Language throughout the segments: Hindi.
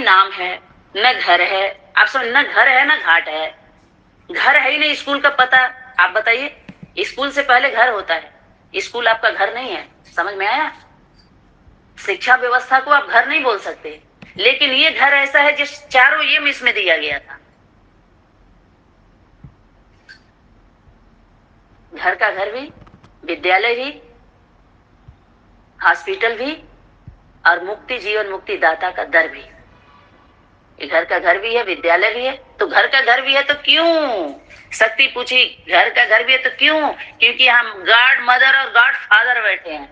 नाम है, न घर है। आप समझ, न घर है न घाट है, घर है ही नहीं, स्कूल का पता। आप बताइए, स्कूल से पहले घर होता है, स्कूल आपका घर नहीं है। समझ में आया? शिक्षा व्यवस्था को आप घर नहीं बोल सकते, लेकिन ये घर ऐसा है जिस चारों ये में इसमें दिया गया था। घर का घर भी, विद्यालय भी, हॉस्पिटल भी, और मुक्ति जीवन मुक्ति दाता का दर भी। ये घर का घर भी है, विद्यालय भी है। तो घर का घर भी है तो क्यों? शक्ति पूछी, घर का घर भी है तो क्यों? क्योंकि हम गॉड मदर और गॉड फादर बैठे हैं,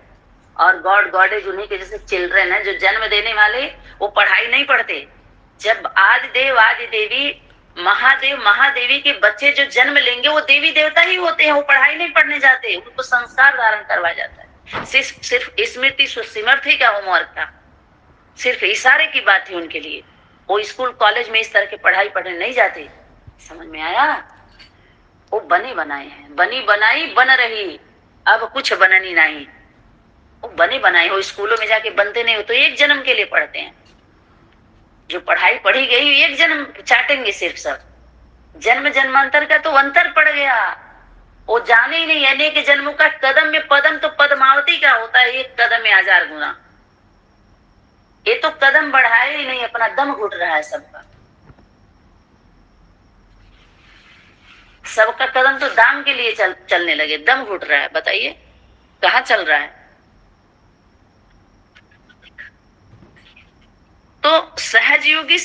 और गॉड गॉडेज उन्हीं के जैसे चिल्ड्रन है। जो जन्म देने वाले वो पढ़ाई नहीं पढ़ते। जब आदि देव आदि देवी महादेव महादेवी के बच्चे जो जन्म लेंगे वो देवी देवता ही होते हैं। वो पढ़ाई नहीं पढ़ने जाते, उनको संस्कार धारण करवाया जाता है। सिर्फ स्मृति सुसिमर्थी का होमवर्क था, सिर्फ इशारे की बात थी उनके लिए। वो स्कूल कॉलेज में इस तरह की पढ़ाई पढ़ने नहीं जाते। समझ में आया? वो बने बनाए हैं, बनी बनाई बन रही, अब कुछ बननी नहीं। वो बने बनाए हो, स्कूलों में जाके बनते नहीं हो तो एक जन्म के लिए पढ़ते हैं। जो पढ़ाई पढ़ी गई एक जन्म चाटेंगे सिर्फ। सब जन्म जन्मांतर का तो अंतर पड़ गया, वो जाने ही नहीं। अनेक जन्मों का कदम में पदम तो पद्मावती का होता है, एक कदम में 1000 गुना। ये तो कदम बढ़ाए ही नहीं, अपना दम घुट रहा है सबका। सबका कदम तो दाम के लिए चलने लगे, दम घुट रहा है। बताइए कहाँ चल रहा है? तो सहजयोगी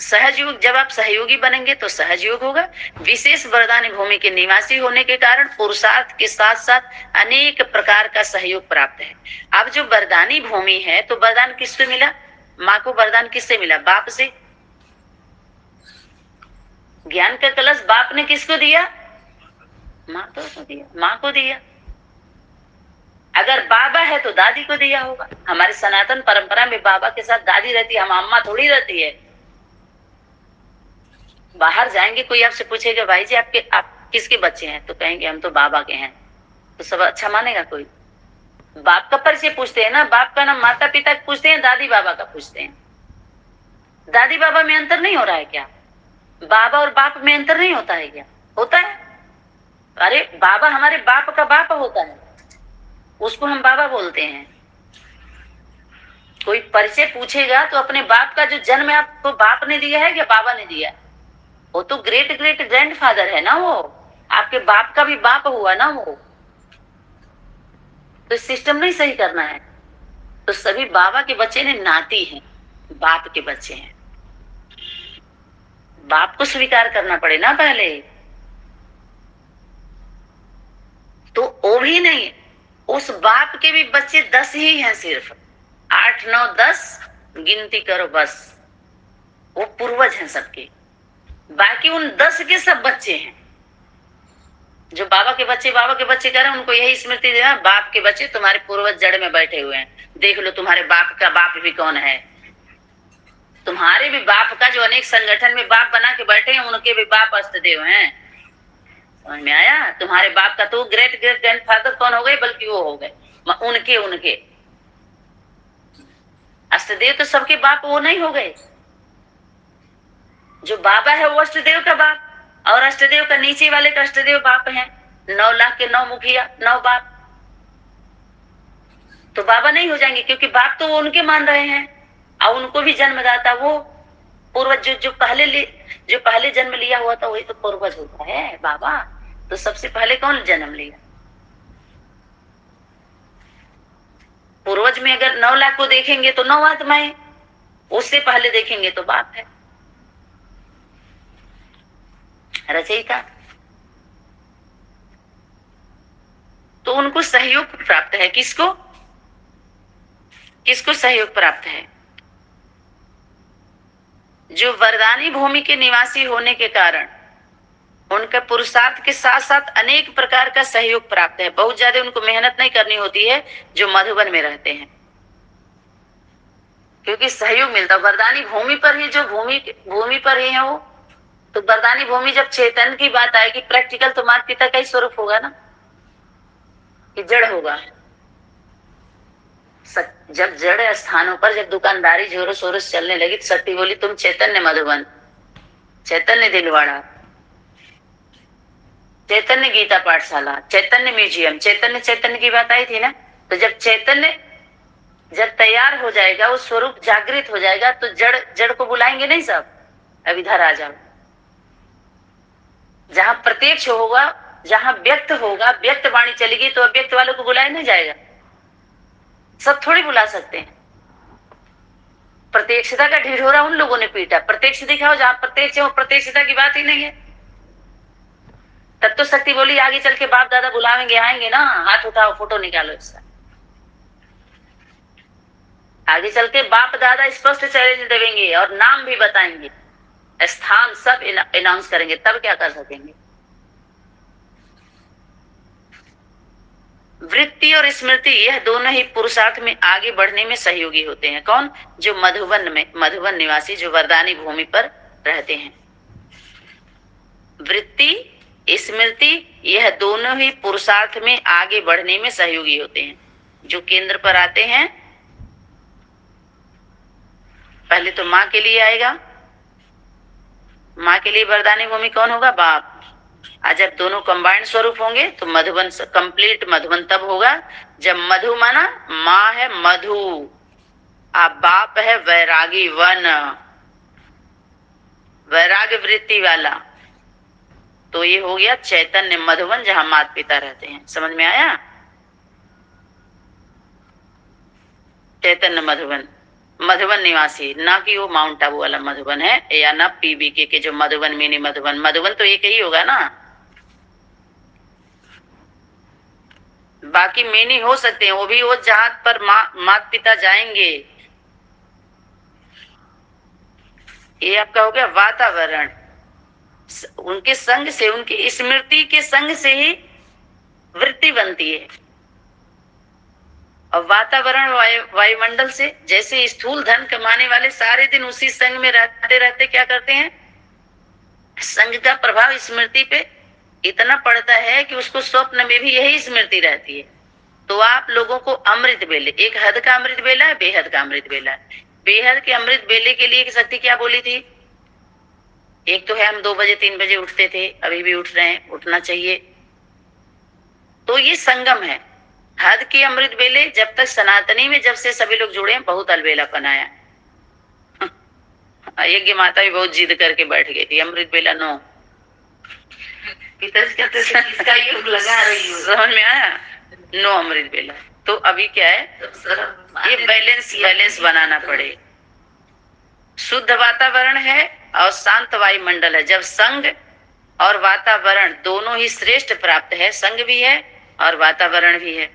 सहजयोग, जब आप सहयोगी बनेंगे तो सहजयोग होगा। विशेष वरदानी भूमि के निवासी होने के कारण पुरुषार्थ के साथ साथ अनेक प्रकार का सहयोग प्राप्त है। अब जो वरदानी भूमि है तो वरदान किससे मिला? माँ को वरदान किससे मिला? बाप से। ज्ञान का कलश बाप ने किसको दिया? माँ को दिया, माँ को दिया। अगर बाबा है तो दादी को दिया होगा। हमारी सनातन परंपरा में बाबा के साथ दादी रहती है, हम अम्मा थोड़ी रहती है। बाहर जाएंगे, कोई आपसे पूछेगा भाई जी आप किसके बच्चे हैं, तो कहेंगे हम तो बाबा के हैं, तो सब अच्छा मानेगा कोई? बाप का परिचय पूछते हैं ना, बाप का नाम माता पिता पूछते हैं, दादी बाबा का पूछते हैं। दादी बाबा में अंतर नहीं हो रहा है क्या? बाबा और बाप में अंतर नहीं होता है क्या? होता है। अरे बाबा हमारे बाप का बाप होता है, उसको हम बाबा बोलते हैं। कोई परिचय पूछेगा तो अपने बाप का जो जन्म है आपको बाप ने दिया है या बाबा ने दिया? वो तो ग्रेट ग्रेट ग्रैंडफादर है ना, वो आपके बाप का भी बाप हुआ ना वो। तो सिस्टम नहीं सही करना है। तो सभी बाबा के बच्चे ने नाती हैं, बाप के बच्चे हैं। बाप को स्वीकार करना पड़े ना पहले। तो वो भी नहीं, उस बाप के भी बच्चे 10 ही हैं, सिर्फ 8 9 10 गिनती करो बस। वो पूर्वज हैं सबके। बाकी उन 10 के सब बच्चे हैं। जो बाबा के बच्चे कह रहे हैं, उनको यही स्मृति देना, बाप के बच्चे तुम्हारे पूर्वज जड़ में बैठे हुए हैं। देख लो तुम्हारे बाप का बाप भी कौन है। तुम्हारे भी बाप का जो अनेक संगठन में बाप बना के बैठे हैं, उनके भी बाप अष्टदेव हैं। समझ में आया? तुम्हारे बाप का तो ग्रेट ग्रेट ग्रैंडफादर कौन हो गए, बल्कि वो हो गए उनके अष्टदेव। तो सबके बाप वो नहीं हो गए। जो बाबा है वो अष्टदेव का बाप, और अष्टदेव का नीचे वाले का अष्टदेव बाप है। 9 लाख के 9 मुखिया, 9 बाप। तो बाबा नहीं हो जाएंगे, क्योंकि बाप तो वो उनके मान रहे हैं, और उनको भी जन्मदाता वो पूर्वज जो पहले जन्म लिया हुआ था वही तो पूर्वज होता है बाबा। तो सबसे पहले कौन जन्म लिया? पूर्वज में अगर 9 लाख को देखेंगे तो 9 आत्माएं, उससे पहले देखेंगे तो बाप है रचयिता। तो उनको सहयोग प्राप्त है। किसको सहयोग प्राप्त है? जो वरदानी भूमि के निवासी होने के कारण उनका पुरुषार्थ के साथ साथ अनेक प्रकार का सहयोग प्राप्त है। बहुत ज्यादा उनको मेहनत नहीं करनी होती है जो मधुबन में रहते हैं, क्योंकि सहयोग मिलता है वरदानी भूमि पर ही। जो भूमि पर ही है वो, तो वरदानी भूमि जब चेतन की बात आएगी, प्रैक्टिकल तो माता पिता का ही स्वरूप होगा ना, कि जड़ होगा। जब जड़ स्थानों पर जब दुकानदारी जोरों शोरों से चलने लगी तो शक्ति बोली तुम चैतन्य मधुबन, चैतन्य दिलवाड़ा, चैतन्य गीता पाठशाला, चैतन्य म्यूजियम, चैतन्य चैतन्य की बात आई थी ना। तो जब चैतन्य जब तैयार हो जाएगा, वो स्वरूप जागृत हो जाएगा, तो जड़ जड़ को बुलाएंगे नहीं सब, अब इधर आ जाओ। जहां प्रत्यक्ष होगा, जहां व्यक्त होगा, व्यक्त वाणी चलेगी, तो अव्यक्त वालों को बुलाया नहीं जाएगा। सब थोड़ी बुला सकते हैं। प्रत्यक्षता का ढिढोरा उन लोगों ने पीटा, प्रत्यक्ष दिखाओ, जहां प्रत्यक्ष है वो प्रत्यक्षता की बात ही नहीं है। तब तो शक्ति बोली आगे चल के बाप दादा बुलावेंगे, आएंगे ना, हाथ उठाओ, फोटो निकालो इसका। आगे चल के बाप दादा स्पष्ट चैलेंज देंगे और नाम भी बताएंगे, स्थान सब अनाउंस करेंगे, तब क्या कर सकेंगे। वृत्ति और स्मृति यह दोनों ही पुरुषार्थ में आगे बढ़ने में सहयोगी होते हैं। कौन? जो मधुबन निवासी, जो वरदानी भूमि पर रहते हैं। वृत्ति स्मृति यह दोनों ही पुरुषार्थ में आगे बढ़ने में सहयोगी होते हैं। जो केंद्र पर आते हैं, पहले तो माँ के लिए आएगा, माँ के लिए वरदानी भूमि कौन होगा? बाप। आज जब दोनों कंबाइंड स्वरूप होंगे तो मधुबन, कंप्लीट मधुबन तब होगा जब मधु माना माँ है मधु, आप बाप है वैरागी वन, वैराग्य वृत्ति वाला। तो ये हो गया चैतन्य मधुबन, जहां माता पिता रहते हैं। समझ में आया? चैतन्य मधुबन, मधुबन निवासी, ना कि वो माउंट आबू वाला मधुबन है, या ना पीबीके के जो मधुबन, मिनी मधुबन। मधुबन तो एक ही होगा ना, बाकी मिनी हो सकते हैं, वो भी वो जहां पर माता पिता जाएंगे। ये आपका हो गया वातावरण। उनके संग से, उनकी स्मृति के संग से ही वृत्ति बनती है। और वातावरण वायुमंडल से, जैसे स्थूल धन कमाने वाले सारे दिन उसी संग में रहते रहते क्या करते हैं, संग का प्रभाव स्मृति पे इतना पड़ता है कि उसको स्वप्न में भी यही स्मृति रहती है। तो आप लोगों को अमृत बेले, एक हद का अमृत बेला है, बेहद का अमृत बेला है। बेहद के अमृत बेले के लिए शक्ति क्या बोली थी? एक तो है हम 2 बजे 3 बजे उठते थे, अभी भी उठ रहे हैं, उठना चाहिए। तो ये संगम है। हद के अमृत बेले, जब तक सनातनी में जब से सभी लोग जुड़े हैं, बहुत अलबेलापन आया। यज्ञ माता भी बहुत जिद करके बैठ गई थी, अमृत बेला नो। इसका युग लगा रही हूँ, समझ में आया? नो अमृत बेला। तो अभी क्या है, ये बैलेंस बनाना पड़े। शुद्ध वातावरण है और शांत वायुमंडल है। जब संग और वातावरण दोनों ही श्रेष्ठ प्राप्त है, संग भी है और वातावरण भी है,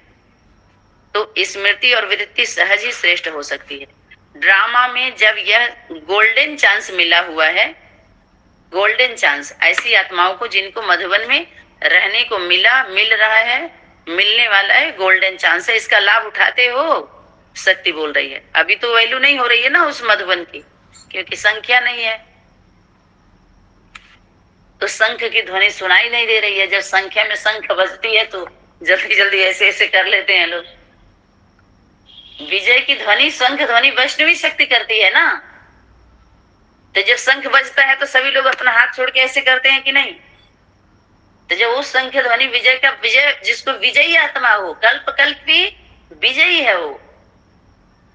तो स्मृति और वृत्ति सहज ही श्रेष्ठ हो सकती है। ड्रामा में जब यह गोल्डन चांस मिला हुआ है, गोल्डन चांस ऐसी आत्माओं को जिनको मधुबन में रहने को मिल रहा है, मिलने वाला है, गोल्डन चांस है, इसका लाभ उठाते हो। शक्ति बोल रही है। अभी तो वैल्यू नहीं हो रही है ना उस मधुबन की, क्योंकि संख्या नहीं है, तो शंख की ध्वनि सुनाई नहीं दे रही है। जब संख्या में शंख बजती है तो जल्दी जल्दी ऐसे ऐसे कर लेते हैं लोग। विजय की ध्वनि, शंख ध्वनि वैष्णवी शक्ति करती है ना। तो जब शंख बजता है तो सभी लोग अपना हाथ छोड़ के ऐसे करते हैं कि नहीं? तो जब उस शंख ध्वनि विजय का, विजय जिसको विजयी आत्मा हो, कल्प कल्प की विजयी है वो,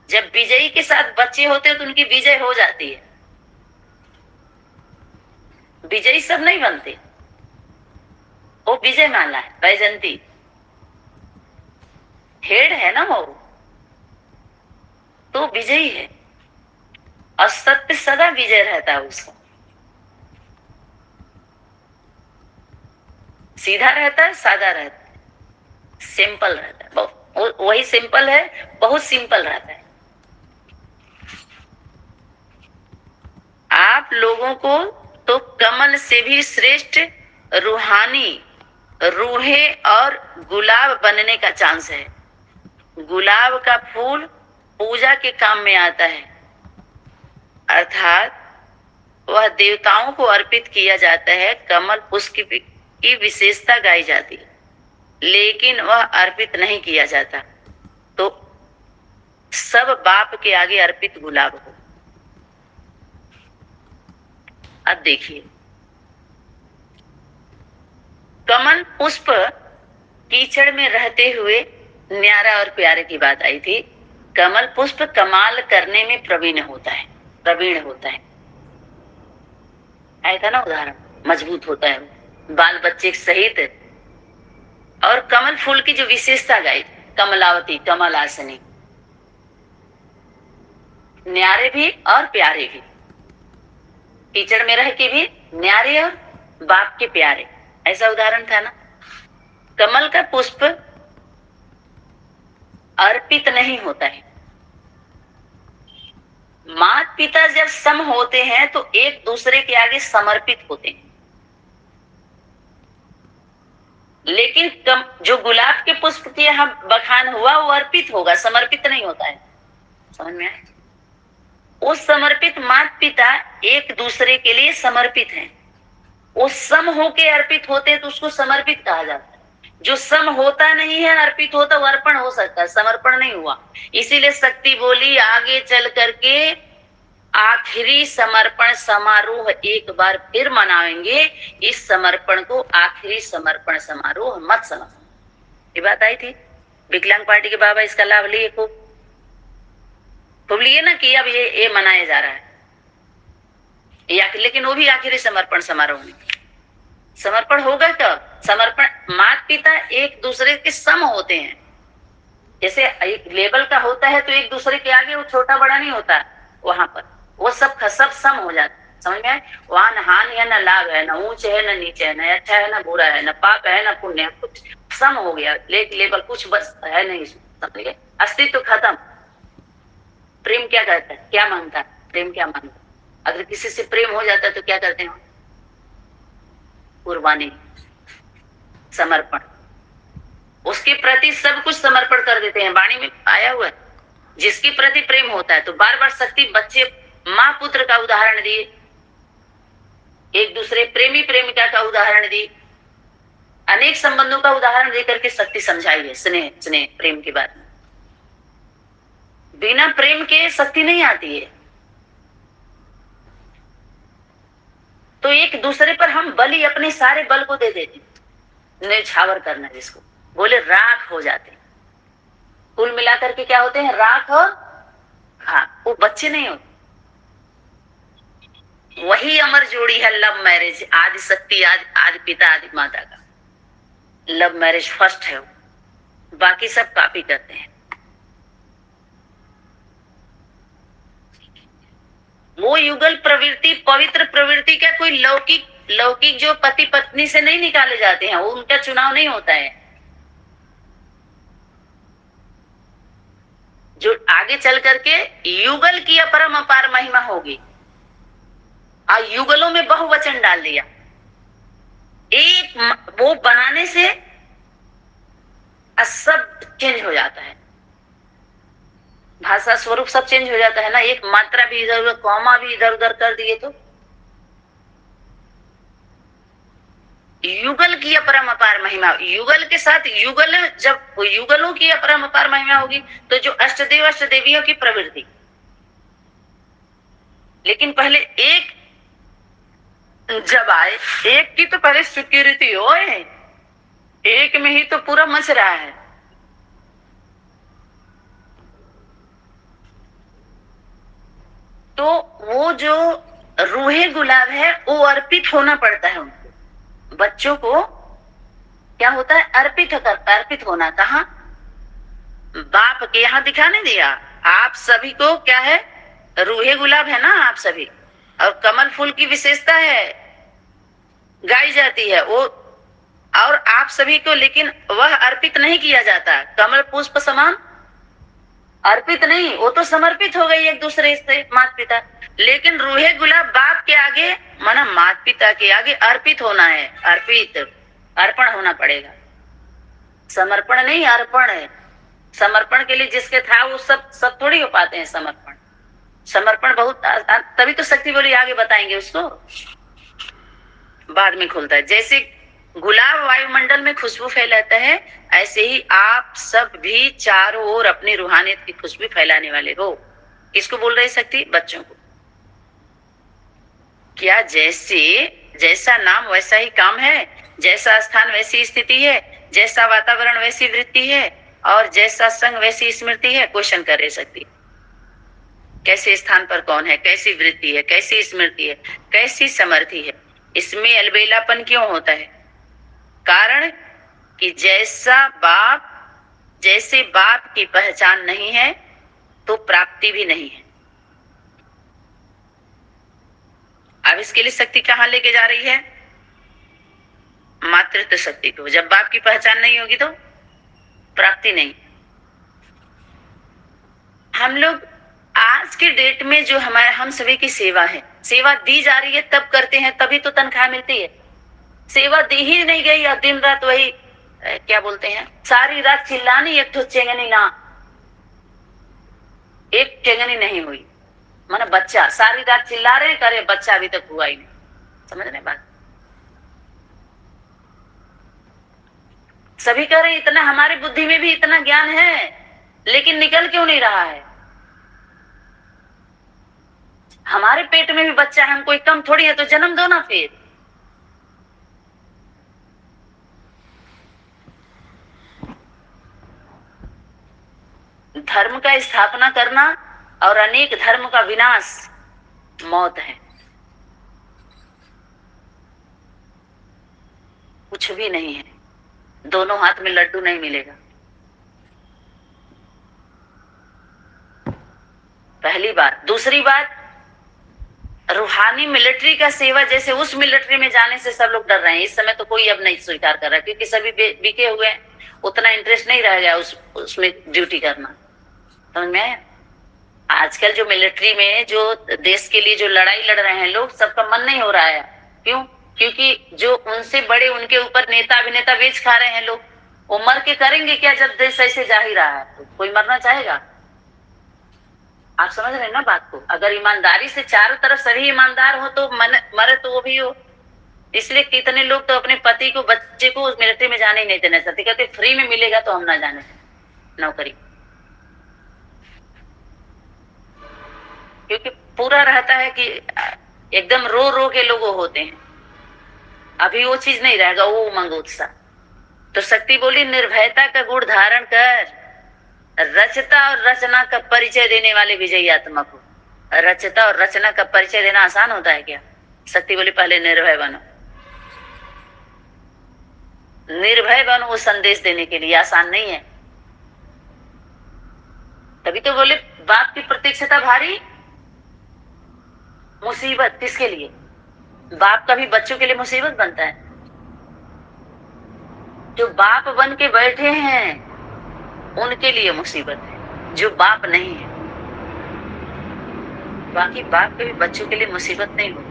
जब विजयी के साथ बच्चे होते हैं तो उनकी विजय हो जाती है। विजयी सब नहीं बनते, वो विजय माला है, वैजंती हेड है ना वो, तो विजयी है। और सत्य सदा विजय रहता है उसका, सीधा रहता है, सादा रहता है, सिंपल रहता है। वही सिंपल है, बहुत सिंपल रहता है। आप लोगों को तो कमल से भी श्रेष्ठ रूहानी, रूहे और गुलाब बनने का चांस है। गुलाब का फूल पूजा के काम में आता है, अर्थात वह देवताओं को अर्पित किया जाता है। कमल पुष्प की विशेषता गाई जाती है, लेकिन वह अर्पित नहीं किया जाता। तो सब बाप के आगे अर्पित गुलाब हो। अब देखिए, कमल पुष्प कीचड़ में रहते हुए न्यारा और प्यारे की बात आई थी। कमल पुष्प कमाल करने में प्रवीण होता है, प्रवीण होता है, आया था ना उदाहरण, मजबूत होता है बाल बच्चे सहित। और कमल फूल की जो विशेषता गाई, कमलावती, कमलासनी, न्यारे भी और प्यारे भी, कीचड़ में रह के भी न्यारे और बाप के प्यारे, ऐसा उदाहरण था ना। कमल का पुष्प अर्पित नहीं होता है। माता पिता जब सम होते हैं तो एक दूसरे के आगे समर्पित होते हैं, लेकिन जो गुलाब के पुष्प के यहाँ बखान हुआ वो अर्पित होगा, समर्पित नहीं होता है। समझ में आया? वो समर्पित माता पिता एक दूसरे के लिए समर्पित हैं। वो सम होके अर्पित होते हैं तो उसको समर्पित कहा जाता है। जो सम होता नहीं है, अर्पित होता, वो अर्पण हो सकता है, समर्पण नहीं हुआ। इसीलिए शक्ति बोली आगे चल करके आखिरी समर्पण समारोह एक बार फिर मनाएंगे। इस समर्पण को आखिरी समर्पण समारोह मत समझो। ये बात आई थी। विकलांग पार्टी के बाबा इसका लाभ लिए, खूब लिए ना कि अब ये मनाया जा रहा है, लेकिन वो भी आखिरी समर्पण समारोह में। समर्पण होगा कब? समर्पण माता पिता एक दूसरे के सम होते हैं। जैसे एक लेवल का होता है तो एक दूसरे के आगे वो छोटा बड़ा नहीं होता, वहां पर वो सब सम हो जाता है। समझ में आए? वहां न हानि है, न लाभ है, न ऊंच है, न नीचे है, न अच्छा है, न बुरा है, न पाप है, न पुण्य है, कुछ सम हो गया। लेवल कुछ बस है नहीं, समझ गए? अस्तित्व खत्म। प्रेम क्या कहता है, क्या मांगता है? प्रेम क्या मांगता है? अगर किसी से प्रेम हो जाता है तो क्या करते हैं? कुर्बानी, समर्पण, उसके प्रति सब कुछ समर्पण कर देते हैं। वाणी में आया हुआ है, जिसके प्रति प्रेम होता है। तो बार बार शक्ति बच्चे माँ पुत्र का उदाहरण दिए, एक दूसरे प्रेमी प्रेमिका का उदाहरण दी, अनेक संबंधों का उदाहरण देकर के शक्ति समझाई है। स्नेह, स्नेह, प्रेम के बारे में। बिना प्रेम के शक्ति नहीं आती है। तो एक दूसरे पर हम बलि, अपने सारे बल को दे देते, न्यौछावर करना जिसको बोले, राख हो जाते। कुल मिलाकर के क्या होते हैं? राख और खाक। वो बच्चे नहीं होते। वही अमर जोड़ी है लव मैरिज, आदि शक्ति, आदि पिता, आदि माता का लव मैरिज फर्स्ट है। बाकी सब कॉपी करते हैं। वो युगल प्रवृत्ति, पवित्र प्रवृत्ति का कोई लौकिक जो पति पत्नी से नहीं निकाले जाते हैं, वो उनका चुनाव नहीं होता है। जो आगे चल करके युगल की अपरम अपार महिमा होगी। और युगलों में बहुवचन डाल दिया, एक वो बनाने से सब चेंज हो जाता है। भाषा स्वरूप सब चेंज हो जाता है ना। एक मात्रा भी इधर उधर, कॉमा भी इधर उधर कर दिए तो युगल की अपरम अपार महिमा। युगल के साथ युगल, जब युगलों की अपरम अपार महिमा होगी तो जो अष्टदेव अष्टदेवियों की प्रवृत्ति। लेकिन पहले एक जब आए, एक की तो पहले स्वीकृति हो, एक में ही तो पूरा मच रहा है। तो वो जो रूहे गुलाब है वो अर्पित होना पड़ता है उनको। बच्चों को क्या होता है? अर्पित होना। कहाँ? बाप के यहाँ दिखाने दिया। आप सभी को क्या है? रूहे गुलाब है ना आप सभी। और कमल फूल की विशेषता है, गाई जाती है वो, और आप सभी को, लेकिन वह अर्पित नहीं किया जाता। कमल पुष्प समान अर्पित नहीं, वो तो समर्पित हो गई एक दूसरे से, माता पिता। लेकिन रूहे गुलाब बाप के आगे, माना माता पिता के आगे अर्पित होना है। अर्पण होना पड़ेगा। समर्पण नहीं, अर्पण है। समर्पण के लिए जिसके था वो सब थोड़ी हो पाते हैं। समर्पण बहुत, तभी तो शक्ति बोली आगे बताएंगे उसको, बाद में खुलता है। जैसे गुलाब वायुमंडल में खुशबू फैलाता है, ऐसे ही आप सब भी चारों ओर अपनी रूहानियत की खुशबू फैलाने वाले हो। किसको बोल रही शक्ति? बच्चों को। क्या जैसा नाम वैसा ही काम है, जैसा स्थान वैसी स्थिति है, जैसा वातावरण वैसी वृत्ति है, और जैसा संग वैसी स्मृति है? क्वेश्चन कर रही शक्ति। कैसे स्थान पर कौन है, कैसी वृत्ति है, कैसी स्मृति है, कैसी समर्थि है? इसमें अलबेलापन क्यों होता है? कारण कि जैसे बाप की पहचान नहीं है तो प्राप्ति भी नहीं है। अब इसके लिए शक्ति कहां लेके जा रही है? मातृत्व शक्ति को। जब बाप की पहचान नहीं होगी तो प्राप्ति नहीं। हम लोग आज के डेट में जो हम सभी की सेवा है, सेवा दी जा रही है तब करते हैं, तभी तो तनख्वाह मिलती है। सेवा दी ही नहीं गई और दिन रात वही क्या बोलते हैं, सारी रात चिल्लानी, एक तो चेंगनी ना, एक चेंगनी नहीं हुई। माना बच्चा सारी रात चिल्ला रहे करे, बच्चा अभी तक हुआ ही नहीं। समझ रहे बात? सभी कह रहे इतना, हमारी बुद्धि में भी इतना ज्ञान है, लेकिन निकल क्यों नहीं रहा है? हमारे पेट में भी बच्चा है, हम कोई कम थोड़ी है, तो जन्म दो ना फिर। धर्म का स्थापना करना और अनेक धर्म का विनाश मौत है। कुछ भी नहीं है, दोनों हाथ में लड्डू नहीं मिलेगा। पहली बात। दूसरी बात, रूहानी मिलिट्री का सेवा, जैसे उस मिलिट्री में जाने से सब लोग डर रहे हैं। इस समय तो कोई अब नहीं स्वीकार कर रहा, क्योंकि सभी बिके हुए हैं, उतना इंटरेस्ट नहीं रह गया उसमें ड्यूटी करना। समझ में आया? आजकल जो मिलिट्री में जो देश के लिए जो लड़ाई लड़ रहे हैं लोग, सबका मन नहीं हो रहा है। क्यों? क्योंकि जो उनसे बड़े, उनके ऊपर नेता अभिनेता बेच खा रहे हैं लोग। वो मर के करेंगे क्या जब देश ऐसे जा ही रहा है? तो कोई मरना चाहेगा? आप समझ रहे हैं ना बात को? अगर ईमानदारी से चारों तरफ सभी ईमानदार हो तो मरे तो वो भी हो। इसलिए कितने लोग तो अपने पति को, बच्चे को मिलिट्री में जाने ही नहीं देना चाहते, कहते फ्री में मिलेगा तो हम ना जाने नौकरी। क्योंकि पूरा रहता है कि एकदम रो रो के लोग होते हैं। अभी वो चीज नहीं रहेगा, वो उमंग उत्साह। तो शक्ति बोली, निर्भयता का गुण धारण कर, रचता और रचना का परिचय देने वाले विजयी आत्मा को। रचता और रचना का परिचय देना आसान होता है क्या? शक्ति बोली, पहले निर्भय बनो। निर्भय बनो, वो संदेश देने के लिए आसान नहीं है। तभी तो बोले बाप की प्रतीक्षता भारी मुसीबत। किसके लिए? बाप का भी बच्चों के लिए मुसीबत बनता है। जो बाप बन के बैठे हैं उनके लिए मुसीबत है, जो बाप नहीं है। बाकी बाप के भी बच्चों के लिए मुसीबत नहीं होती।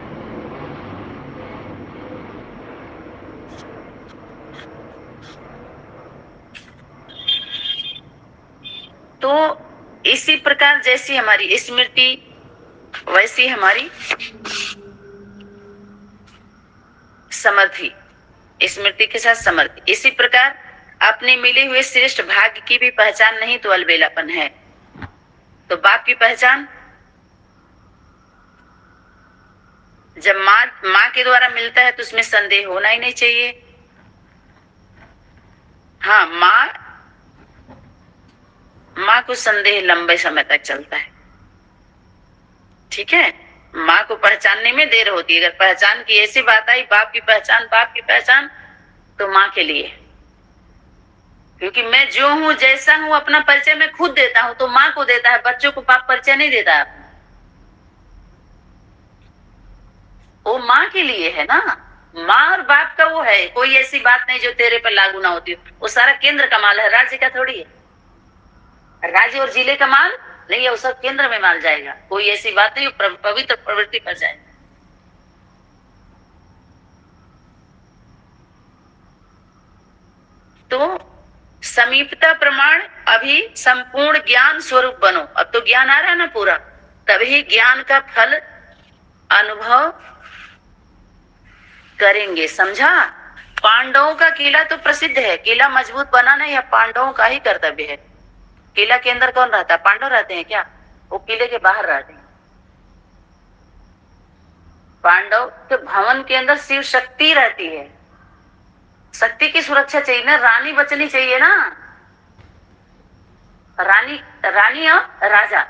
तो इसी प्रकार जैसी हमारी स्मृति, वैसी हमारी समर्थि, स्मृति के साथ समर्थि। इसी प्रकार अपने मिले हुए श्रेष्ठ भाग्य की भी पहचान नहीं तो अलबेलापन है। तो बाप की पहचान जब माँ के द्वारा मिलता है तो उसमें संदेह होना ही नहीं चाहिए। हाँ, माँ को संदेह लंबे समय तक चलता है। ठीक है, माँ को पहचानने में देर होती है। अगर पहचान की ऐसी बात आई, बाप की पहचान, तो माँ के लिए। क्योंकि मैं जो हूं, जैसा हूं, अपना परिचय मैं खुद देता हूं, तो माँ को देता है। बच्चों को बाप परिचय नहीं देता है। वो माँ के लिए है ना। माँ और बाप का वो है, कोई ऐसी बात नहीं जो तेरे पर लागू ना होती हो। वो सारा केंद्र का माल है, राज्य का थोड़ी है। राज्य और जिले का माल नहीं है, वो सब केंद्र में माल जाएगा। कोई ऐसी बात नहीं, पवित्र प्रवृत्ति पर जाएगा। तो समीपता प्रमाण, अभी संपूर्ण ज्ञान स्वरूप बनो। अब तो ज्ञान आ रहा है ना पूरा, तभी ज्ञान का फल अनुभव करेंगे। समझा? पांडवों का किला तो प्रसिद्ध है, किला मजबूत बनाना यह पांडवों का ही कर्तव्य है। किला के अंदर कौन रहता है? पांडव रहते हैं क्या? वो किले के बाहर रहते हैं। पांडव के भवन के अंदर शिव शक्ति रहती है। शक्ति की सुरक्षा चाहिए ना, रानी बचनी चाहिए ना। रानी और राजा,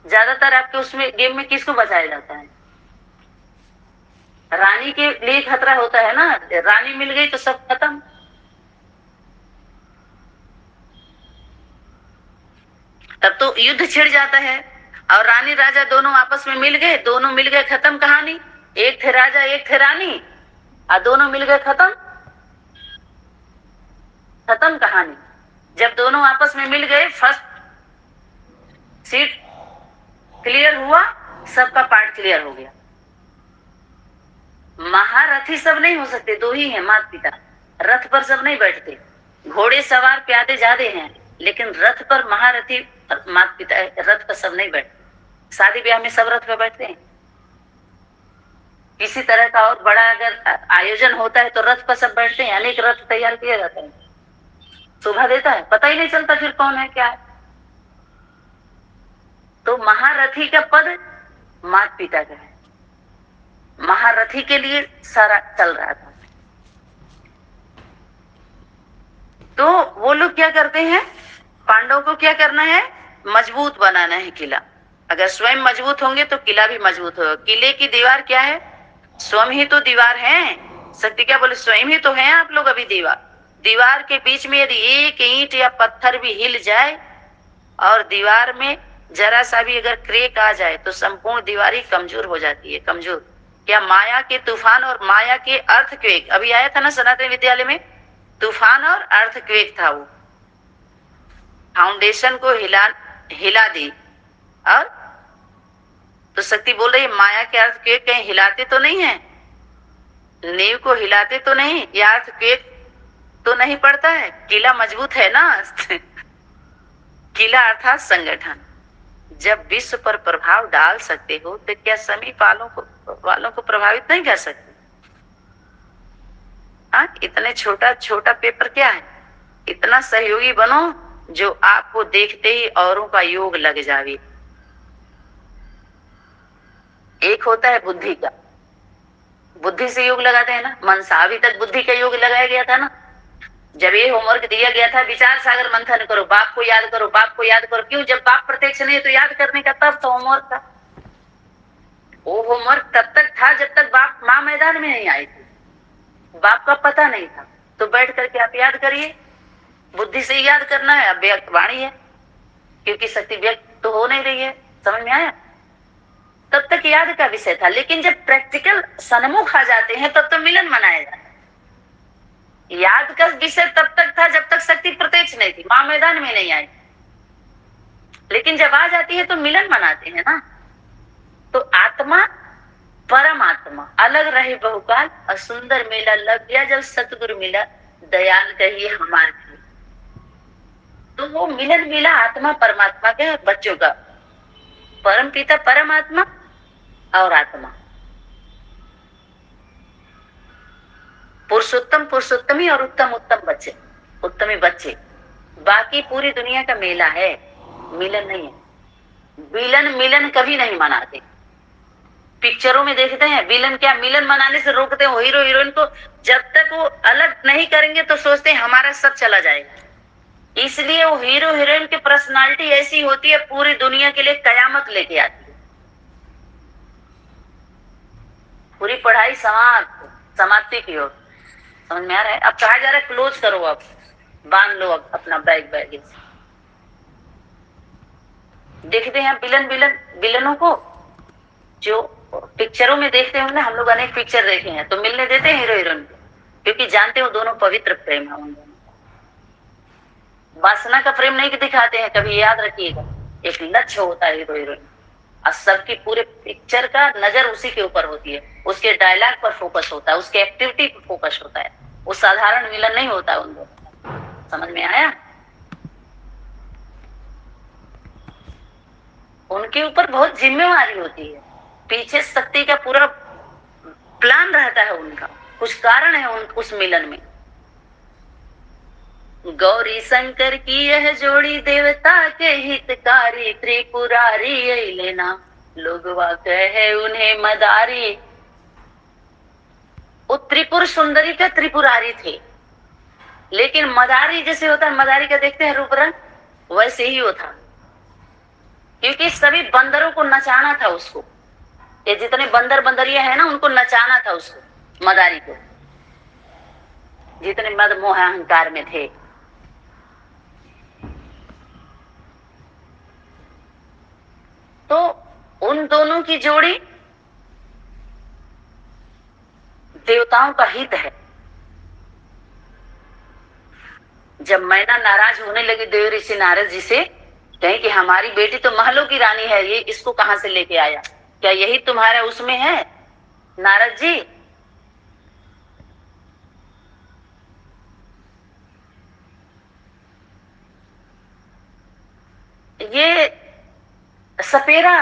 ज्यादातर आपके उसमें गेम में किसको बचाया जाता है? रानी के लिए खतरा होता है ना, रानी मिल गई तो सब खत्म। तब तो युद्ध छिड़ जाता है। और रानी राजा दोनों आपस में मिल गए, दोनों मिल गए, खत्म कहानी। एक थे राजा एक थे रानी, और दोनों मिल गए, खत्म खत्म कहानी। जब दोनों आपस में मिल गए, फर्स्ट सीट क्लियर हुआ, सबका पार्ट क्लियर हो गया। महारथी सब नहीं हो सकते, दो ही हैं, माता पिता। रथ पर सब नहीं बैठते, घोड़े सवार प्यादे ज्यादा हैं, लेकिन रथ पर महारथी माता पिता, रथ पर सब नहीं बैठते। शादी ब्याह में सब रथ पर बैठते हैं। किसी तरह का और बड़ा अगर आयोजन होता है तो रथ पर सब बैठते हैं, अनेक रथ तैयार किए जाते हैं, शोभा देता है, पता ही नहीं चलता फिर कौन है क्या है। तो महारथी का पद माता पिता का है, महारथी के लिए सारा चल रहा था। तो वो लोग क्या करते हैं, पांडव को क्या करना है? मजबूत बनाना है किला। अगर स्वयं मजबूत होंगे तो किला भी मजबूत होगा। किले की दीवार क्या है? स्वयं ही तो दीवार है। शक्ति क्या बोले? स्वयं ही तो है आप लोग अभी दीवार। दीवार के बीच में यदि एक ईंट या पत्थर भी हिल जाए और दीवार में जरा सा भी अगर क्रेक आ जाए तो संपूर्ण दीवार ही कमजोर हो जाती है। कमजोर क्या? माया के तूफान और माया के अर्थक्वेक। अभी आया था ना सनातन विद्यालय में, तूफान और अर्थक्वेक था। वो फाउंडेशन को हिला दी। और तो शक्ति बोल रही है माया के अर्थक्वेक कहीं हिलाते तो नहीं है, नींव को हिलाते तो नहीं, या अर्थक्वेक तो नहीं पड़ता है। किला मजबूत है ना। किला अर्थात संगठन। जब विश्व पर प्रभाव डाल सकते हो तो क्या समीप वालों को प्रभावित नहीं कर सकते? इतने छोटा छोटा पेपर क्या है? इतना सहयोगी बनो जो आपको देखते ही औरों का योग लग जावे। एक होता है बुद्धि का, बुद्धि से योग लगाते हैं ना। मनसा, अभी तक बुद्धि का योग लगाया गया था ना। जब ये होमवर्क दिया गया था, विचार सागर मंथन करो, बाप को याद करो, बाप को याद करो। क्यों? जब बाप प्रत्यक्ष नहीं तो याद करने का तब तो होमवर्क था। वो होमवर्क तब तक था जब तक बाप मां मैदान में नहीं आई थी, बाप का पता नहीं था। तो बैठ करके आप याद करिए, बुद्धि से याद करना है। अब वाणी है, क्योंकि शक्ति व्यक्त तो हो नहीं रही है। समझ में आया? तब तक याद का विषय था, लेकिन जब प्रैक्टिकल सन्मुख आ जाते हैं तब तो मिलन मनाया जाता है। याद का विषय तब तक था जब तक शक्ति प्रत्यक्ष नहीं थी, मां मैदान में नहीं आई। लेकिन जब आ जाती है तो मिलन मनाते हैं ना। तो आत्मा परमात्मा अलग रहे बहुकाल, और सुंदर मेला लग गया जब सतगुरु मिला, दयाल कहिए हमारे। तो वो मिलन मिला आत्मा परमात्मा के बच्चों का, परम पिता परमात्मा और आत्मा, पुरुषोत्तम पुरुषोत्तमी और उत्तम उत्तम बच्चे, उत्तमी बच्चे। बाकी पूरी दुनिया का मेला है, मिलन नहीं है। विलन मिलन कभी नहीं मनाते। पिक्चरों में देखते हैं विलन क्या मिलन मनाने से रोकते हैं हीरो हीरोइन को। जब तक वो अलग नहीं करेंगे तो सोचते हैं हमारा सब चला जाएगा। इसलिए वो हीरो हीरोइन की पर्सनालिटी ऐसी होती है, पूरी दुनिया के लिए कयामत लेके आती है। पूरी पढ़ाई समाप्ति की ओर। समझ में आ रहा है? अब कहा जा रहा है क्लोज करो, अब बांध लो अब अपना बैग बैगेज। देखते हैं विलनों को, जो पिक्चरों में देखते हैं ना। हम लोग अनेक पिक्चर देखे हैं, तो मिलने देते हैं हीरो हीरोइन को, क्योंकि जानते हैं वो दोनों पवित्र प्रेम है। उन दोनों वासना का प्रेम नहीं दिखाते हैं, कभी याद रखिएगा। एक लक्ष्य होता है हीरो हीरोइन, और सबकी पूरे पिक्चर का नजर उसी के ऊपर होती है। उसके डायलॉग पर फोकस होता है, उसके एक्टिविटी पर फोकस होता है। वो साधारण विलन नहीं होता उन दोनों। समझ में आया? उनके ऊपर बहुत जिम्मेवारी होती है, पीछे शक्ति का पूरा प्लान रहता है उनका। कुछ कारण है उस मिलन में। गौरी शंकर की यह जोड़ी देवता के हितकारी, त्रिपुरारी अइले ना लोगवा कहे उन्हें मदारी। वो त्रिपुर सुंदरी के त्रिपुरारी थे, लेकिन मदारी जैसे होता है, मदारी का देखते हैं रूप रंग, वैसे ही वो था, क्योंकि सभी बंदरों को नचाना था उसको। ये जितने बंदर बंदरिया है ना, उनको नचाना था उसको, मदारी को, जितने मद मोह अहंकार में थे। तो उन दोनों की जोड़ी देवताओं का हित है। जब मैना नाराज होने लगी देव ऋषि नारद जी से, कहे कि हमारी बेटी तो महलों की रानी है, ये इसको कहां से लेके आया, क्या यही तुम्हारा उसमें है नारद जी? ये सपेरा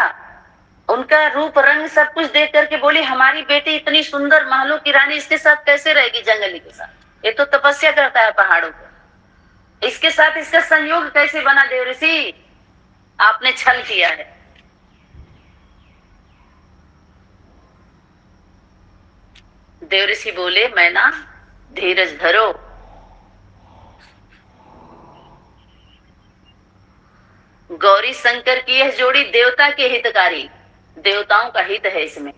उनका रूप रंग सब कुछ देख करके बोली, हमारी बेटी इतनी सुंदर महलों की रानी, इसके साथ कैसे रहेगी जंगली के साथ? ये तो तपस्या करता है पहाड़ों पर, इसके साथ इसका संयोग कैसे बना? देव ऋषि आपने छल किया है। देव ऋषि बोले, मैना धीरज धरो, गौरी शंकर की यह जोड़ी देवता के हितकारी, देवताओं का हित है इसमें।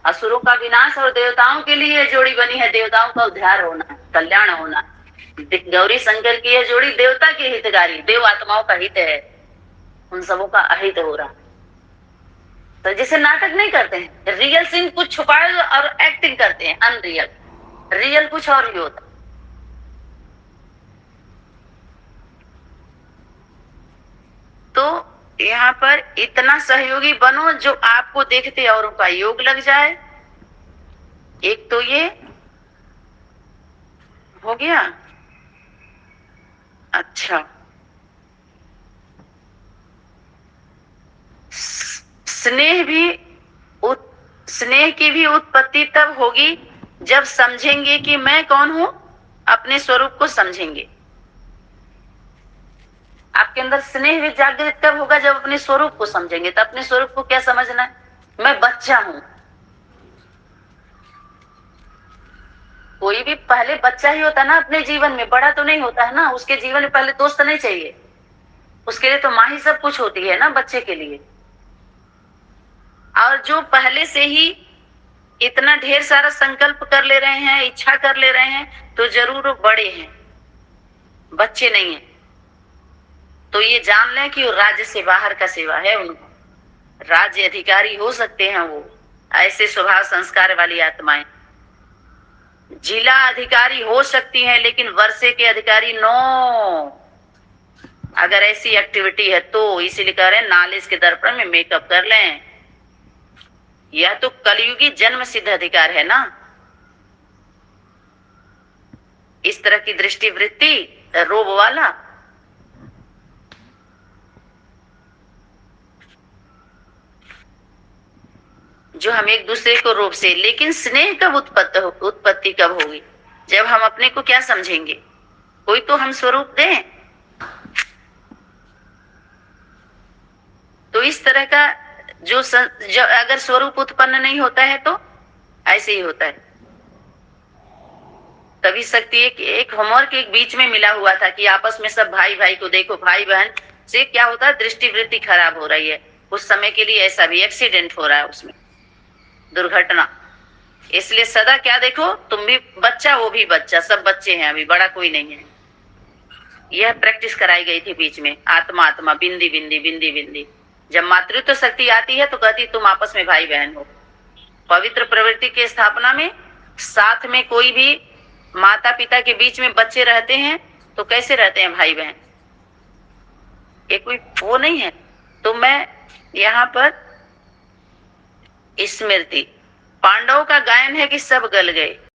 असुरों का विनाश और देवताओं के लिए यह जोड़ी बनी है, देवताओं का उद्धार होना, कल्याण होना। गौरी शंकर की यह जोड़ी देवता के हितकारी, देव आत्माओं का हित है, उन सबों का अहित हो रहा। तो जैसे नाटक नहीं करते हैं, रियल सीन कुछ छुपाए और एक्टिंग करते हैं, अनरियल, रियल कुछ और ही होता। तो यहाँ पर इतना सहयोगी बनो जो आपको देखते औरों का योग लग जाए। एक तो ये हो गया। अच्छा, स्नेह की भी उत्पत्ति तब होगी जब समझेंगे कि मैं कौन हूं, अपने स्वरूप को समझेंगे। आपके अंदर स्नेह भी जागृत कब होगा? जब अपने स्वरूप को समझेंगे। तो अपने स्वरूप को क्या समझना है? मैं बच्चा हूं। कोई भी पहले बच्चा ही होता है ना अपने जीवन में, बड़ा तो नहीं होता है ना। उसके जीवन में पहले दोस्त नहीं चाहिए, उसके लिए तो माँ ही सब कुछ होती है ना बच्चे के लिए। और जो पहले से ही इतना ढेर सारा संकल्प कर ले रहे हैं, इच्छा कर ले रहे हैं, तो जरूर वो बड़े हैं, बच्चे नहीं है। तो ये जान लें कि वो राज्य से बाहर का सेवा है उनको, राज्य अधिकारी हो सकते हैं वो, ऐसे स्वभाव संस्कार वाली आत्माएं। जिला अधिकारी हो सकती हैं, लेकिन वर्षे के अधिकारी नो, अगर ऐसी एक्टिविटी है तो। इसीलिए कह रहे हैं नॉलेज के दर्पण में मेकअप कर लें। यह तो कलयुगी जन्म सिद्ध अधिकार है ना। इस तरह की दृष्टि वृत्ति रोब वाला, जो हम एक दूसरे को रोब से। लेकिन स्नेह कब उत्पत्ति कब होगी? जब हम अपने को क्या समझेंगे। कोई तो हम स्वरूप दें। तो इस तरह का जो अगर स्वरूप उत्पन्न नहीं होता है तो ऐसे ही होता है। तभी शक्ति एक होमवर्क एक बीच में मिला हुआ था कि आपस में सब भाई भाई को देखो। भाई बहन से क्या होता है? दृष्टि वृत्ति खराब हो रही है उस समय के लिए, ऐसा भी एक्सीडेंट हो रहा है उसमें, दुर्घटना। इसलिए सदा क्या देखो, तुम भी बच्चा वो भी बच्चा, सब बच्चे हैं, अभी बड़ा कोई नहीं है। यह प्रैक्टिस कराई गई थी बीच में। आत्मा आत्मा, बिंदी बिंदी, बिंदी बिंदी। जब मातृत्व शक्ति आती है तो कहती तुम आपस में भाई बहन हो। पवित्र प्रवृत्ति की स्थापना में साथ में कोई भी माता पिता के बीच में बच्चे रहते हैं तो कैसे रहते हैं भाई बहन? ये कोई वो नहीं है। तो मैं यहाँ पर स्मृति, पांडवों का गायन है कि सब गल गए।